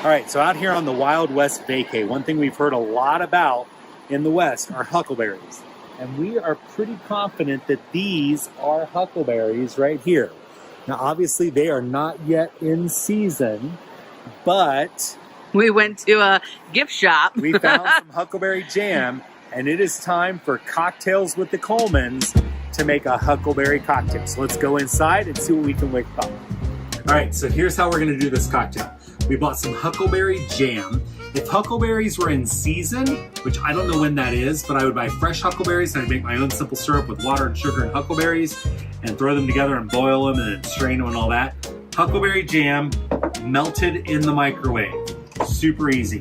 All right, so out here on the Wild West vacay, one thing we've heard a lot about in the West are huckleberries. And we are pretty confident that these are huckleberries right here. Now, obviously, they are not yet in season, but we went to a gift shop. we found some Huckleberry Jam, and it is time for Cocktails with the Colemans to make a huckleberry cocktail. So let's go inside and see what we can whip up. All right, so here's how we're gonna do this cocktail. We bought some Huckleberry Jam. If huckleberries were in season, which I don't know when that is, but I would buy fresh huckleberries and I'd make my own simple syrup with water and sugar and huckleberries and throw them together and boil them and then strain them and all that. Huckleberry Jam melted in the microwave. Super easy.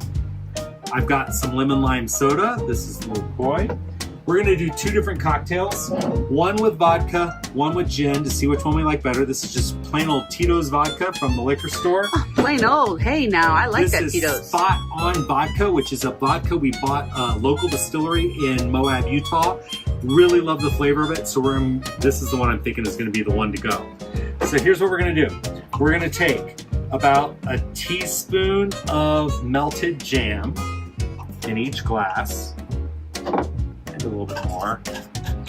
I've got some lemon lime soda. This is the little boy. We're gonna do two different cocktails. One with vodka, one with gin to see which one we like better. This is just plain old Tito's vodka from the liquor store. Oh, plain old. Hey now, I like that Tito's. This is Spot On Vodka, which is a vodka we bought a local distillery in Moab, Utah. Really love the flavor of it, so this is the one I'm thinking is gonna be the one to go. So here's what we're gonna do. We're gonna take about a teaspoon of melted jam in each glass. A little bit more.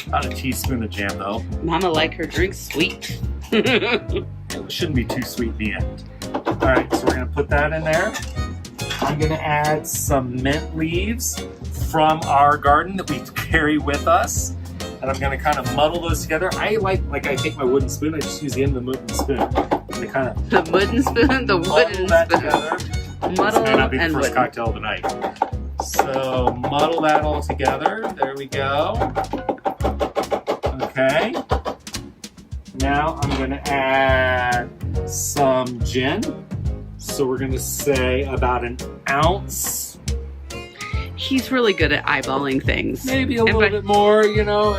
About a teaspoon of jam though. Mama like her drink sweet. It shouldn't be too sweet in the end. All right, so we're gonna put that in there. I'm gonna add some mint leaves from our garden that we carry with us. And I'm gonna kind of muddle those together. I take my wooden spoon, I just use the end of the wooden spoon. And kind of the wooden spoon? The wooden that spoon. Together. Muddle This may not be the and first wooden. cocktail of the night. So muddle that all together. There we go. Okay. Now I'm going to add some gin. So we're going to say about an ounce. He's really good at eyeballing things. Maybe a little bit more, you know.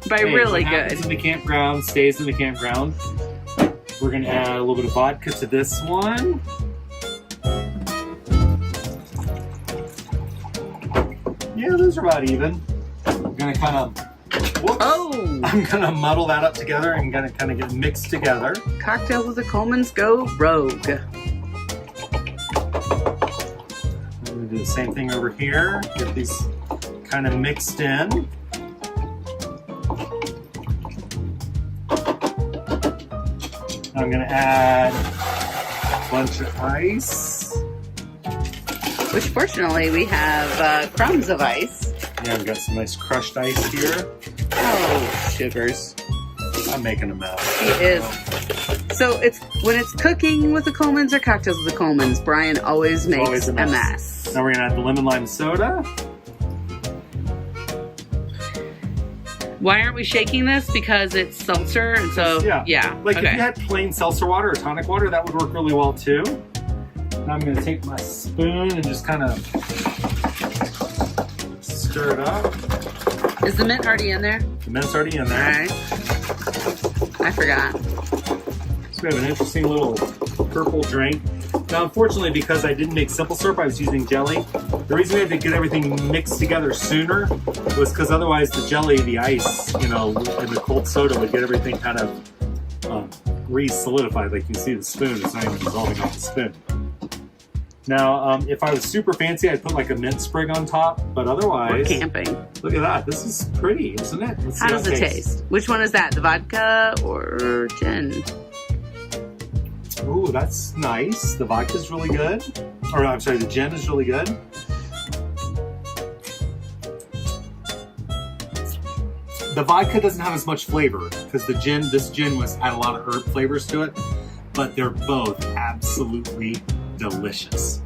By Hey, really what good. happens in the campground stays in the campground. We're going to add a little bit of vodka to this one. Yeah, those are about even. I'm gonna kind of, I'm gonna muddle that up together and gonna kind of get mixed together. Cocktails with the Colemans go rogue. I'm gonna do the same thing over here. Get these kind of mixed in. I'm gonna add a bunch of ice. Which fortunately we have crumbs of ice. Yeah, we've got some nice crushed ice here. Oh, sugars. I'm making a mess. He is. So when it's cooking with the Colemans or cocktails with the Colemans, Brian always makes a mess. Now we're gonna add the lemon lime soda. Why aren't we shaking this? Because it's seltzer, and so yeah. Like if you had plain seltzer water or tonic water, that would work really well too. Now I'm going to take my spoon and just kind of stir it up. Is the mint already in there? The mint's already in there. All right. I forgot. So we have an interesting little purple drink. Now, unfortunately, because I didn't make simple syrup, I was using jelly. The reason we had to get everything mixed together sooner was because otherwise the jelly, the ice, you know, and the cold soda would get everything kind of re-solidified. Like you can see the spoon, it's not even dissolving off the spoon. Now, if I was super fancy, I'd put like a mint sprig on top, but otherwise... We're camping. Look at that. This is pretty, isn't it? Let's see how does it taste? Which one is that? The vodka or gin? Ooh, that's nice. The vodka's really good. Or, I'm sorry, the gin is really good. The vodka doesn't have as much flavor because this gin had a lot of herb flavors to it, but they're both absolutely delicious.